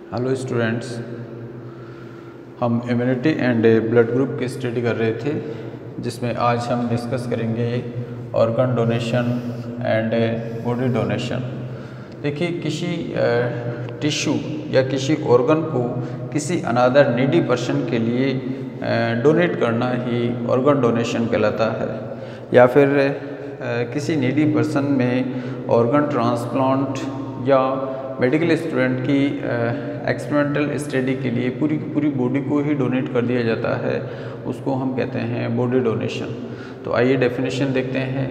Hello students, हम immunity and blood group की study कर रहे थे, जिसमें आज हम डिस्कस करेंगे organ donation and body donation. देखिए, किसी टिश्यू या किसी ऑर्गन को किसी अनदर नीडी पर्सन के लिए डोनेट करना ही ऑर्गन डोनेशन कहलाता है, या फिर किसी नीडी पर्सन में ऑर्गन ट्रांसप्लांट या मेडिकल स्टूडेंट की एक्सपेरिमेंटल स्टडी के लिए पूरी बॉडी को ही डोनेट कर दिया जाता है, उसको हम कहते हैं बॉडी डोनेशन। तो आइए डेफिनेशन देखते हैं।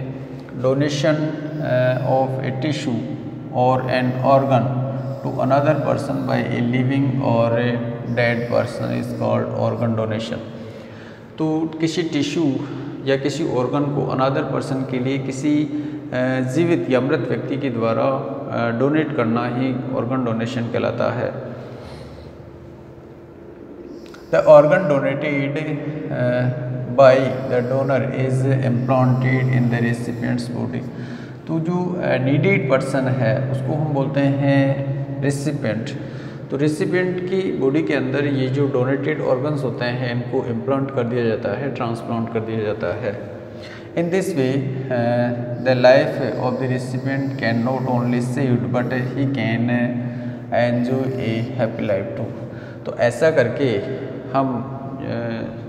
डोनेशन ऑफ ए टिश्यू और an organ to another person by a living और a dead person is called organ donation. तो किसी टिश्यू या किसी ऑर्गन को अनदर पर्सन के लिए किसी जीवित या मृत व्यक्ति के द्वारा डोनेट करना ही ऑर्गन डोनेशन कहलाता है। The organ donated by the donor is implanted in the recipients body. तो जो नीडेड पर्सन है उसको हम बोलते हैं रेसिपिएंट। तो रेसिपिएंट की बॉडी के अंदर ये जो डोनेटेड ऑर्गन्स होते हैं इनको इम्प्लांट कर दिया जाता है, ट्रांसप्लांट कर दिया जाता है। In this way, the life of the recipient can not only saved but he can enjoy a happy life too। तो ऐसा करके हम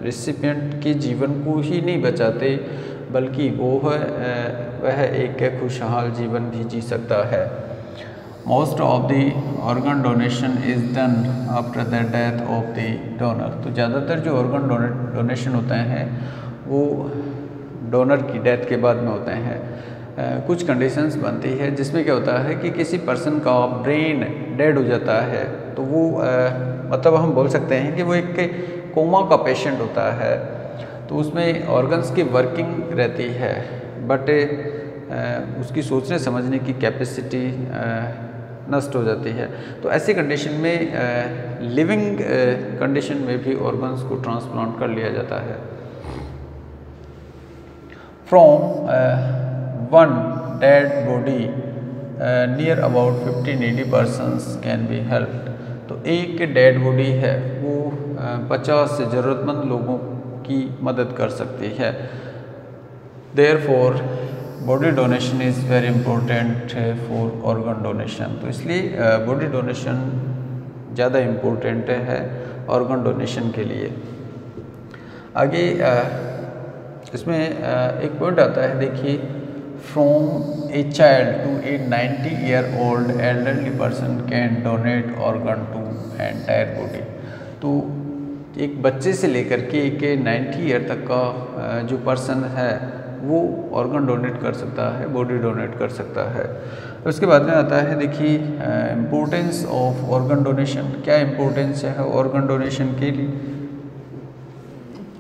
रेसिपिएंट के जीवन को ही नहीं बचाते, बल्कि वह एक खुशहाल जीवन भी जी सकता है। Most of the organ donation is done after the death of the donor। तो ज़्यादातर जो ऑर्गन डोनेशन होते हैं वो डोनर की डेथ के बाद में होते हैं। कुछ कंडीशंस बनती है जिसमें क्या होता है कि किसी पर्सन का ब्रेन डेड हो जाता है, तो वो मतलब हम बोल सकते हैं कि वो एक कोमा का पेशेंट होता है, तो उसमें ऑर्गन्स की वर्किंग रहती है, बट उसकी सोचने समझने की कैपेसिटी नष्ट हो जाती है। तो ऐसी कंडीशन में लिविंग कंडीशन में भी ऑर्गन्स को ट्रांसप्लांट कर लिया जाता है। From one dead body near about 50 needy persons can be helped। तो एक डेड बॉडी है वो 50 से ज़रूरतमंद लोगों की मदद कर सकती है। Therefore body donation is very important for organ donation. तो इसलिए बॉडी डोनेशन ज़्यादा इम्पोर्टेंट है ऑर्गन डोनेशन के लिए। आगे इसमें एक पॉइंट आता है, देखिए, from a child to a 90 year old elderly person can donate organ to entire body. तो एक बच्चे से लेकर के एक 90 ईयर तक का जो पर्सन है वो ऑर्गन डोनेट कर सकता है, बॉडी डोनेट कर सकता है। उसके बाद में आता है, देखिए, इम्पोर्टेंस ऑफ ऑर्गन डोनेशन। क्या इम्पोर्टेंस है ऑर्गन डोनेशन के लिए?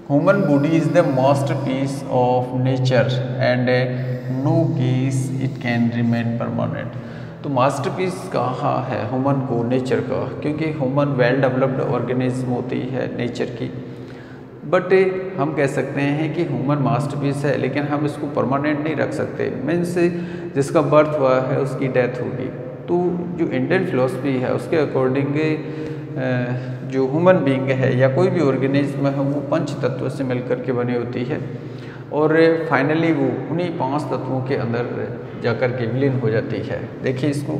Human body is the masterpiece of nature and no case it can remain permanent। तो मास्टरपीस कहाँ है ह्यूमन को नेचर का, क्योंकि ह्यूमन वेल डेवलप्ड ऑर्गेनिज्म होती है नेचर की, बट हम कह सकते हैं कि ह्यूमन मास्टरपीस है, लेकिन हम इसको परमानेंट नहीं रख सकते। मीन्स जिसका बर्थ हुआ है उसकी डेथ होगी। तो जो इंडियन फिलॉसफी है उसके अकॉर्डिंग जो ह्यूमन बीइंग है या कोई भी ऑर्गेनिज्म है वो 5 तत्वों से मिलकर के बनी होती है, और फाइनली वो उन्हीं 5 तत्वों के अंदर जाकर के विलीन हो जाती है। देखिए इसको,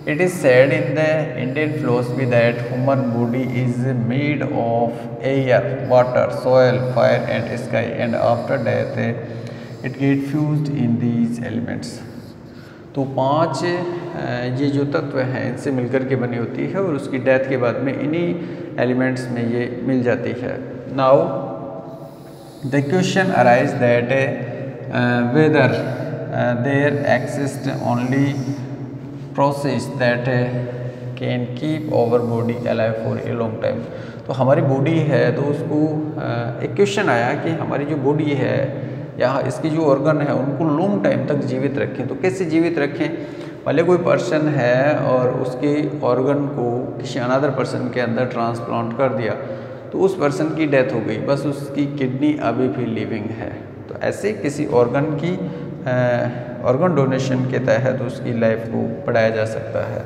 it is said in the Indian philosophy that human body is made of air, water, soil, fire and sky and after death it get fused in these elements. तो 5 ये जो तत्व हैं इनसे मिलकर के बनी होती है, और उसकी डेथ के बाद में इन्हीं एलिमेंट्स में ये मिल जाती है। Now the question arise that whether there exist only process that can keep our body alive for a long time. तो हमारी बॉडी है तो उसको एक क्वेश्चन आया कि हमारी जो बॉडी है या इसकी जो ऑर्गन है उनको लॉन्ग टाइम तक जीवित रखें। तो कैसे जीवित रखें? पहले कोई पर्सन है और उसके ऑर्गन को किसी अनदर पर्सन के अंदर ट्रांसप्लांट कर दिया, तो उस पर्सन की डेथ हो गई, बस उसकी किडनी अभी भी लिविंग है। तो ऐसे किसी ऑर्गन की ऑर्गन डोनेशन के तहत उसकी लाइफ को बढ़ाया जा सकता है।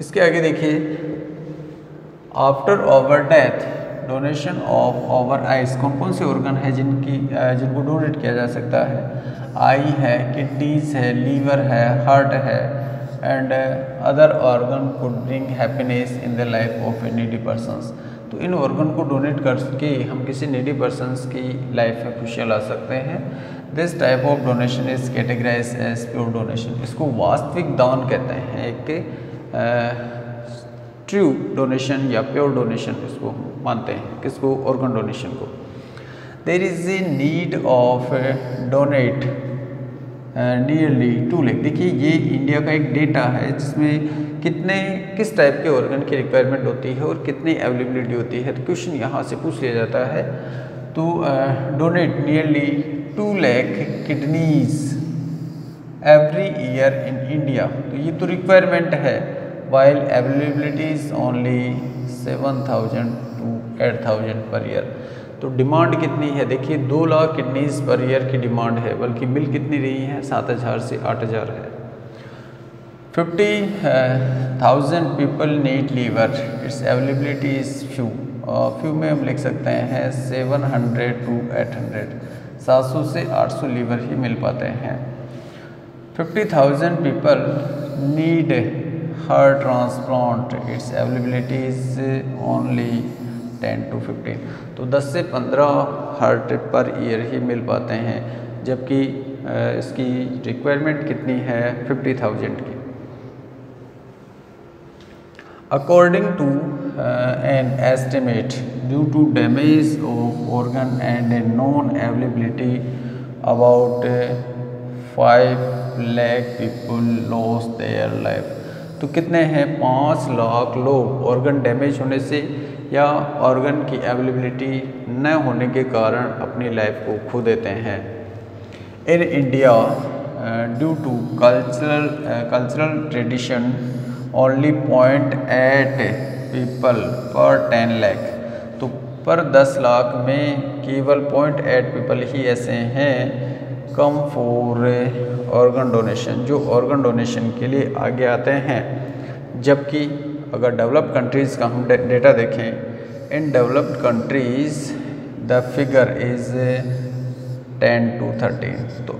इसके आगे देखिए, after over death donation of over eyes, कौन कौन से ऑर्गन है जिनको डोनेट किया जा सकता है? आई है, किडनीज है, लीवर है, हार्ट है, and other organ could bring happiness in the life of A needy persons. तो इन ऑर्गन को डोनेट करके हम किसी नीडी पर्सनस की लाइफ में खुशियाँ ला सकते हैं। This type of donation is categorize as pure donation. इसको वास्तविक दान कहते हैं, एक ट्रू डोनेशन या प्योर डोनेशन इसको मानते हैं। किसको? ऑर्गन डोनेशन को। There is a need of donate nearly 2 lakh. देखिए ये इंडिया का एक डेटा है जिसमें किस टाइप के ऑर्गन की रिक्वायरमेंट होती है और कितनी अवेलेबिलिटी होती है। तो क्वेश्चन यहाँ से पूछ लिया जाता है। तो donate nearly 2 lakh kidneys every year in India. तो ये तो रिक्वायरमेंट है, while availability is only 7,000 to 8,000 per year. तो डिमांड कितनी है? देखिए 2 लाख किडनीज पर ईयर की डिमांड है, बल्कि मिल कितनी रही है? 7,000 से 8,000 है। 50,000 people need liver, its availability is few. Few में हम लिख सकते हैं 700 to 800, 700 से 800 लीवर ही मिल पाते हैं। 50,000 people need heart transplant, it's availability is only 10 to 15। तो 10 से 15 हार्ट पर ईयर ही मिल पाते हैं, जबकि इसकी रिक्वायरमेंट कितनी है? 50,000 की। According to an estimate due to damage of organ and a non availability about 5 lakh people loss their life. तो कितने हैं? 5 लाख लोग ऑर्गन डैमेज होने से या ऑर्गन की अवेलेबिलिटी न होने के कारण अपनी लाइफ को खो देते हैं। In India due to cultural tradition only 0.8 people per 10 lakh. तो पर 10 लाख में केवल 0.8 पीपल ही ऐसे हैं कम फॉर ऑर्गन डोनेशन, जो ऑर्गन डोनेशन के लिए आगे आते हैं। जबकि अगर डेवलप्ड कंट्रीज़ का हम डेटा देखें, in developed countries the figure is 10 to 13। तो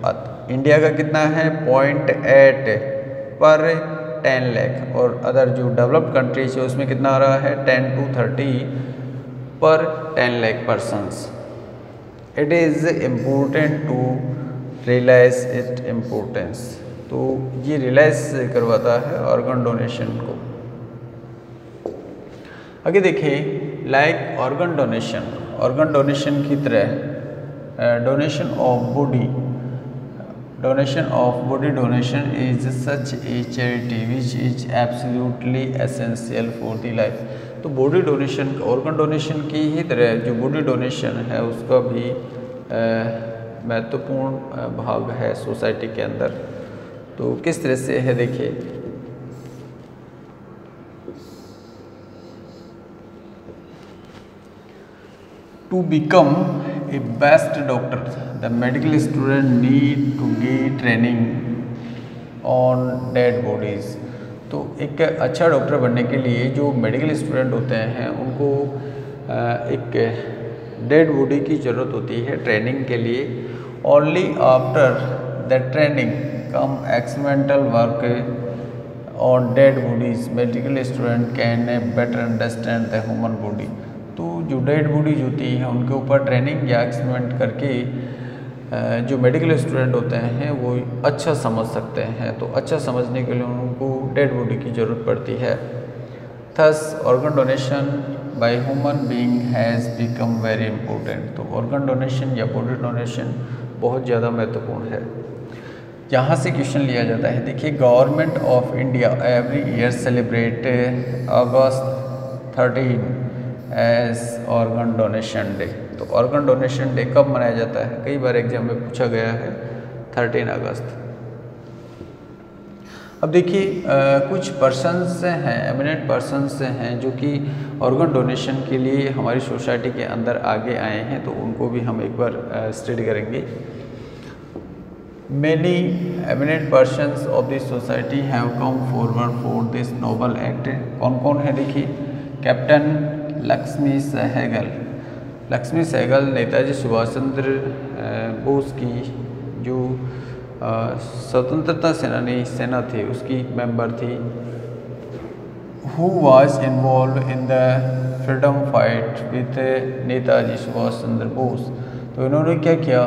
इंडिया का कितना है? 0.8 पर 10 लाख, और अदर जो डेवलप्ड कंट्रीज है उसमें कितना आ रहा है? 10 to 30 per 10 lakh persons. It is important to realize it importance. तो ये रियलाइज करवाता है ऑर्गन डोनेशन को। आगे देखिए, लाइक ऑर्गन डोनेशन की तरह donation of body donation is such A charity which is absolutely essential for the life. तो बॉडी डोनेशन, ऑर्गन डोनेशन की ही तरह जो बॉडी डोनेशन है उसका भी महत्वपूर्ण भाग है सोसाइटी के अंदर। तो किस तरह से है देखिए, to become a best doctor, the medical student need to get training on dead bodies। तो एक अच्छा डॉक्टर बनने के लिए जो मेडिकल स्टूडेंट होते हैं उनको एक डेड बॉडी की ज़रूरत होती है ट्रेनिंग के लिए। Only after the training come experimental work on dead bodies medical student can better understand the human body. तो जो डेड बॉडीज होती हैं उनके ऊपर ट्रेनिंग या एक्सपेरिमेंट करके जो मेडिकल स्टूडेंट होते हैं वो अच्छा समझ सकते हैं। तो अच्छा समझने के लिए उनको डेड बॉडी की ज़रूरत पड़ती है। Thus organ donation by human being has become very important. तो ऑर्गन डोनेशन या बॉडी डोनेशन बहुत ज़्यादा महत्वपूर्ण है। यहाँ से क्वेश्चन लिया जाता है, देखिए government of India every year celebrate August 13 as organ donation day. तो ऑर्गन डोनेशन डे कब मनाया जाता है? कई बार एग्जाम में पूछा गया है, 13 अगस्त। अब देखिए कुछ पर्सन्स हैं, एमिनेंट पर्सन्स हैं जो कि ऑर्गन डोनेशन के लिए हमारी सोसाइटी के अंदर आगे आए हैं, तो उनको भी हम एक बार स्टडी करेंगे। Many eminent persons of the society have come forward for this noble act. कौन कौन है देखिए, कैप्टन लक्ष्मी सहगल। लक्ष्मी सहगल नेताजी सुभाष चंद्र बोस की जो स्वतंत्रता सेना थी उसकी मेंबर थी। Who was involved in the freedom fight with Netaji Subhash Chandra Bose. तो इन्होंने क्या किया,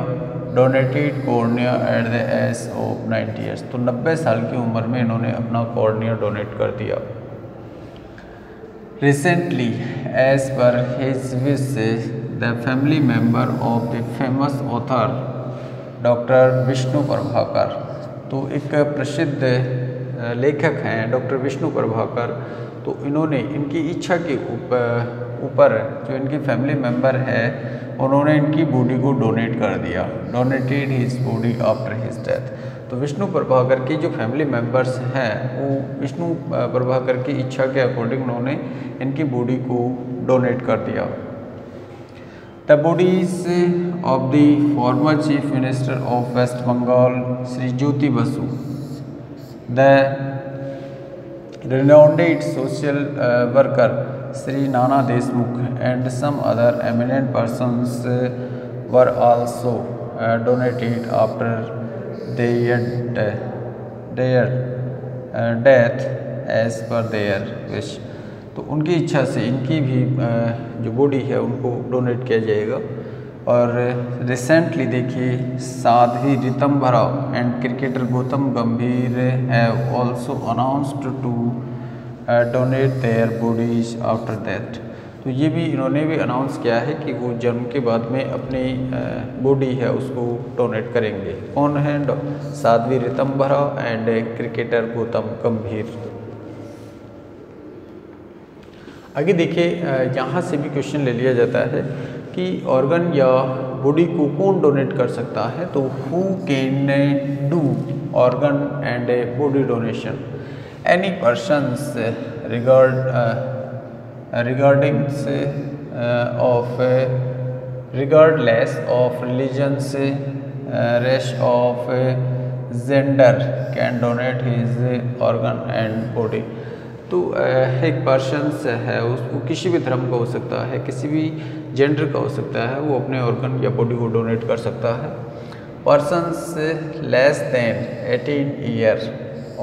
donated cornea at the age of 90 years. तो 90 साल की उम्र में इन्होंने अपना कॉर्निया डोनेट कर दिया। Recently as per his wish the family member of the famous author doctor Vishnu Prabhakar. तो एक प्रसिद्ध लेखक हैं डॉक्टर विष्णु प्रभाकर। तो इन्होंने इनकी इच्छा के ऊपर जो इनकी फैमिली मेंबर है उन्होंने इनकी बॉडी को डोनेट कर दिया। Donated his body after his death. तो विष्णु प्रभाकर की जो फैमिली मेंबर्स हैं वो विष्णु प्रभाकर की इच्छा के अकॉर्डिंग उन्होंने इनकी बॉडी को डोनेट कर दिया। The bodies of the former chief minister of West Bengal Shri Jyoti Basu, the renowned social worker Sri Nana Deshmukh and some other eminent persons were also donated after their death as per their wish। तो उनकी इच्छा से इनकी भी जो body है उनको donate किया जाएगा। और रिसेंटली देखिए Sadhvi Ritambhara and cricketer Gautam Gambhir have also announced to donate their bodies after that. तो ये भी इन्होंने भी अनाउंस किया है कि वो जन्म के बाद में अपनी बॉडी है उसको डोनेट करेंगे। कौन है, साध्वी ऋतंभरा एंड क्रिकेटर गौतम गंभीर। आगे देखिए यहाँ से भी क्वेश्चन ले लिया जाता है कि ऑर्गन या बॉडी को कौन डोनेट कर सकता है। तो who can do organ and body donation. Any persons regardless of religions race of gender can donate his organ and body. तो एक पर्सन्स है उसको किसी भी धर्म का हो सकता है, किसी भी जेंडर का हो सकता है, वो अपने ऑर्गन या बॉडी को डोनेट कर सकता है। Persons less than 18 year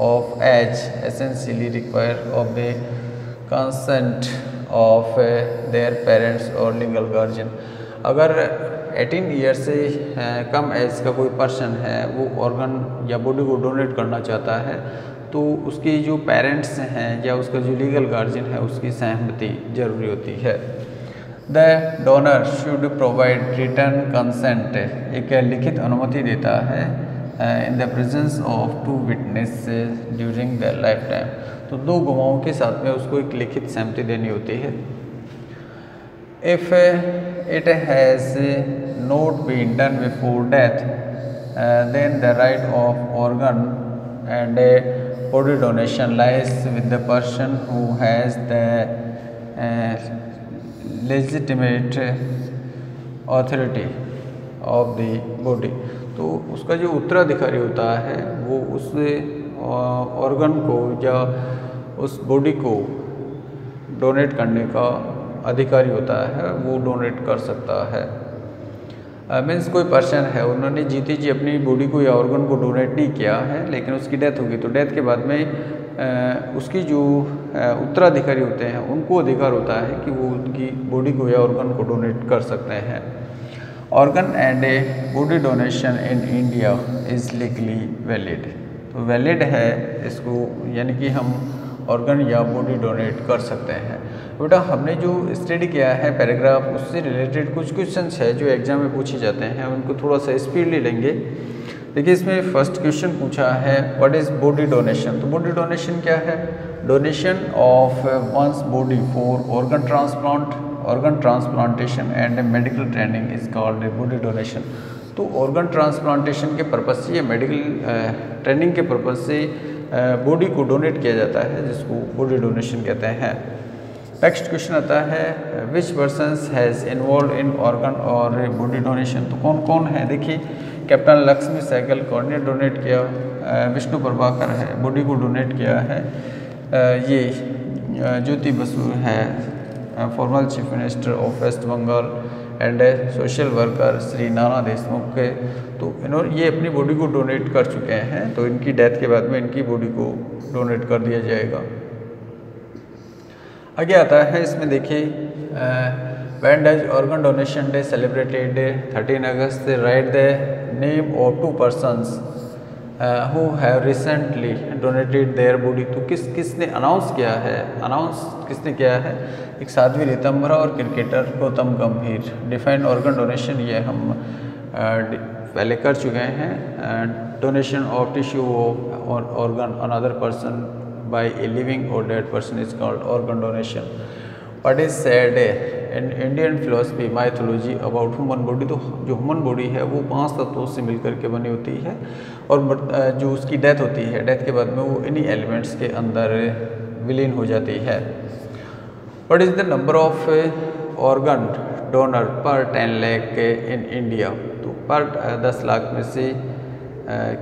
of age essentially require of the consent of their parents और लीगल गार्जियन। अगर 18 ईयर से कम एज का कोई पर्सन है वो ऑर्गन या बॉडी को डोनेट करना चाहता है तो उसकी जो पेरेंट्स हैं या उसका जो लीगल गार्जियन है उसकी सहमति जरूरी होती है। The donor should provide return consent, एक लिखित अनुमति देता है in the presence of 2 witness during the life time. तो 2 गवाहों के साथ में उसको एक लिखित सहमति देनी होती है। If it has not been done before death then the right of organ and body donation lies with the person who has the legitimate authority of the body। तो उसका जो उत्तराधिकारी होता है वो उस ऑर्गन को या उस बॉडी को डोनेट करने का अधिकारी होता है, वो डोनेट कर सकता है। मीन्स कोई पर्सन है उन्होंने जीते जी अपनी बॉडी को या ऑर्गन को डोनेट नहीं किया है लेकिन उसकी डेथ होगी तो डेथ के बाद में उसकी जो उत्तराधिकारी होते हैं उनको अधिकार होता है कि वो उनकी बॉडी को या ऑर्गन को डोनेट कर सकते हैं। Organ and body donation in India is legally valid. तो वैलिड है इसको, यानी कि हम ऑर्गन या बॉडी डोनेट कर सकते हैं। बेटा हमने जो स्टडी किया है पैराग्राफ उससे रिलेटेड कुछ क्वेश्चंस है जो एग्जाम में पूछे जाते हैं, उनको थोड़ा सा स्पीडली लेंगे। देखिए इसमें फर्स्ट क्वेश्चन पूछा है व्हाट इज़ बॉडी डोनेशन। तो बॉडी डोनेशन क्या है, donation of one's body for organ transplant, organ transplantation and medical training is called body donation. तो ऑर्गन ट्रांसप्लांटेशन के पर्पज़ से या मेडिकल ट्रेनिंग के पर्पज़ से बॉडी को डोनेट किया जाता है जिसको बॉडी डोनेशन कहते हैं। नेक्स्ट क्वेश्चन आता है which persons has involve in organ और बॉडी डोनेशन। तो कौन कौन है देखिए कैप्टन लक्ष्मी सहगल कौन ने डोनेट किया? विष्णु प्रभाकर है, बॉडी को डोनेट किया है। ये ज्योति बसु है, former chief minister of West Bengal and social worker Shri Nana Deshmukh के। तो इन्होंने ये अपनी बॉडी को डोनेट कर चुके हैं, तो इनकी डेथ के बाद में इनकी बॉडी को डोनेट कर दिया जाएगा। आगे आता है, इसमें देखिए when does organ donation day celebrated? 13 August. Right the name of 2 persons who have recently donated their body. तो किसने अनाउंस किया है? अनाउंस किसने किया है? एक साध्वी ऋतंभरा और क्रिकेटर गौतम गंभीर। डिफाइन ऑर्गन डोनेशन ये हम पहले कर चुके हैं। Donation of tissue of organ another person by a living और dead person is called organ donation. What is said in Indian philosophy mythology about human body? तो जो ह्यूमन बॉडी है वो 5 तत्वों से मिलकर के बनी होती है, और जो उसकी डेथ होती है, डेथ के बाद में वो इन्हीं एलिमेंट्स के अंदर विलीन हो जाती है। What is the number of organ donor पर 10 लाख इन इंडिया? तो पर 10 लाख में से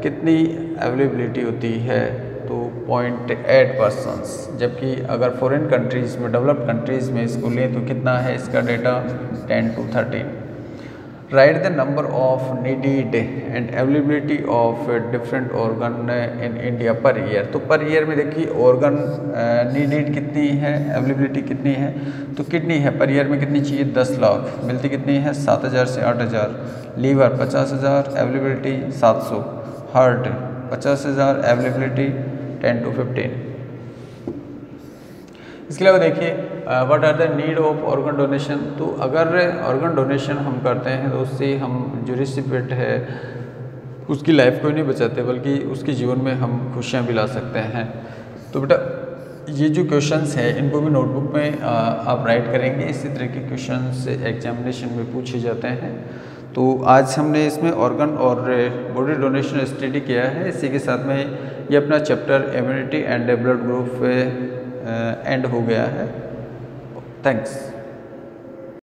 कितनी अवेलेबिलिटी होती है? तो 0.8 persons। जबकि अगर फॉरेन कंट्रीज़ में, डेवलप्ड कंट्रीज़ में इसको लें तो कितना है इसका data? 10 to 13। Right the number of needed and availability of different organ in India per year. तो पर ईयर में देखिए ऑर्गन नीडेड कितनी है, अवेलेबिलिटी कितनी है? तो किडनी है, पर ईयर में कितनी चाहिए? 10 लाख। मिलती कितनी है? 7,000 से 8,000। Liver 50,000, availability 700। Heart 50,000, availability 10 to 15। इसके अलावा देखिए what are the need of organ donation. तो अगर ऑर्गन डोनेशन हम करते हैं तो उससे हम जो रिसिपिएंट है उसकी लाइफ को ही नहीं बचाते, बल्कि उसके जीवन में हम खुशियाँ भी ला सकते हैं। तो बेटा ये जो क्वेश्चंस हैं इनको भी नोटबुक में आप राइट करेंगे। इसी तरह के क्वेश्चंस एग्जामिनेशन में पूछे जाते हैं। तो आज हमने इसमें ऑर्गन और बॉडी डोनेशन स्टडी किया है। इसी के साथ में ये अपना chapter immunity and blood group and हो गया है। थैंक्स।